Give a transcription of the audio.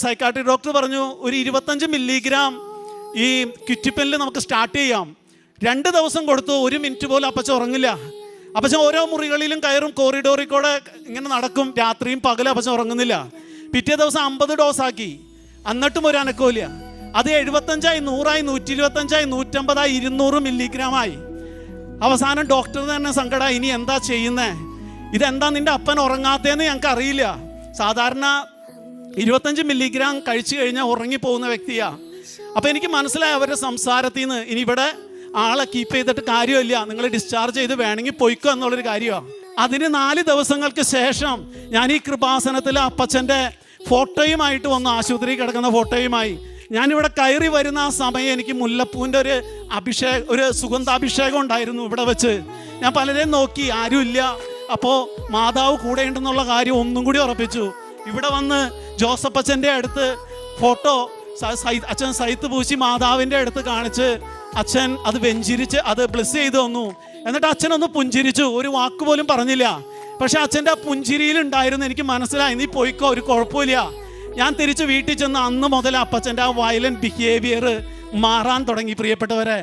Psychiatry doctor പറഞ്ഞു ഒരു 25 milligram ഈ ക്വിറ്റിപ്പനിൽ നമുക്ക് സ്റ്റാർട്ട് ചെയ്യാം. 2 ദിവസം കൊടുത്തു, 1 മിനിറ്റ് പോലും അപ്പച്ചൻ ഉറങ്ങില്ല. അപ്പച്ചൻ ഓരോ മുറികളിലും കയറും, കോറിഡോറിൽ കൂടെ ഇങ്ങനെ നടക്കും, രാത്രിയും പകലും അപ്പച്ചൻ ഉറങ്ങുന്നില്ല. പിറ്റേ ദിവസം 50 ഡോസാക്കി, എന്നിട്ടും ഒരു അനക്കമില്ല. അത് 75ആയി, 100ആയി, 125ആയി, 150ആയി, 200 മില്ലിഗ്രാമായി. അവസാനം ഡോക്ടർ തന്നെ സങ്കടം, ഇനി എന്താ ചെയ്യുന്നേ, ഇതെന്താ നിന്റെ അപ്പൻ ഉറങ്ങാത്തതെന്ന് ഞങ്ങൾക്ക് അറിയില്ല. സാധാരണ 25 മില്ലിഗ്രാം കഴിച്ചു കഴിഞ്ഞാൽ ഉറങ്ങിപ്പോകുന്ന വ്യക്തിയാ. അപ്പം എനിക്ക് മനസ്സിലായി അവരുടെ സംസാരത്തിൽ നിന്ന്, ഇനി ഇവിടെ ആളെ കീപ്പ് ചെയ്തിട്ട് കാര്യമില്ല, നിങ്ങൾ ഡിസ്ചാർജ് ചെയ്ത് വേണമെങ്കിൽ പൊയ്ക്കോ എന്നുള്ളൊരു കാര്യമാണ്. അതിന് 4 ദിവസങ്ങൾക്ക് ശേഷം ഞാൻ ഈ കൃപാസനത്തിൽ അപ്പച്ചൻ്റെ ഫോട്ടോയുമായിട്ട് വന്നു, ആശുപത്രി കിടക്കുന്ന ഫോട്ടോയുമായി. ഞാനിവിടെ കയറി വരുന്ന ആ സമയം എനിക്ക് മുല്ലപ്പൂവിൻ്റെ ഒരു സുഗന്ധാഭിഷേകം ഉണ്ടായിരുന്നു ഇവിടെ വെച്ച്. ഞാൻ പലരെയും നോക്കി, ആരുമില്ല. അപ്പോൾ മാതാവ് കൂടെ ഉണ്ടെന്നുള്ള കാര്യം ഒന്നും കൂടി ഉറപ്പിച്ചു. ഇവിടെ വന്ന് ജോസഫ് അച്ഛൻ്റെ അടുത്ത് ഫോട്ടോ അച്ഛൻ സൈത്ത് പൂശി മാതാവിൻ്റെ അടുത്ത് കാണിച്ച് അച്ഛൻ അത് വെഞ്ചിരിച്ച് അത് ബ്ലെസ് ചെയ്ത് തന്നു. എന്നിട്ട് അച്ഛനൊന്ന് പുഞ്ചിരിച്ചു, ഒരു വാക്ക് പോലും പറഞ്ഞില്ല. പക്ഷെ അച്ഛൻ്റെ ആ പുഞ്ചിരിയിലുണ്ടായിരുന്നു എനിക്ക് മനസ്സിലായി, നീ പോയിക്കോ, ഒരു കുഴപ്പമില്ല. ഞാൻ തിരിച്ച് വീട്ടിൽ ചെന്ന് അന്ന് മുതൽ അപ്പച്ചൻ്റെ ആ വയലന്റ് ബിഹേവിയർ മാറാൻ തുടങ്ങി. പ്രിയപ്പെട്ടവരെ,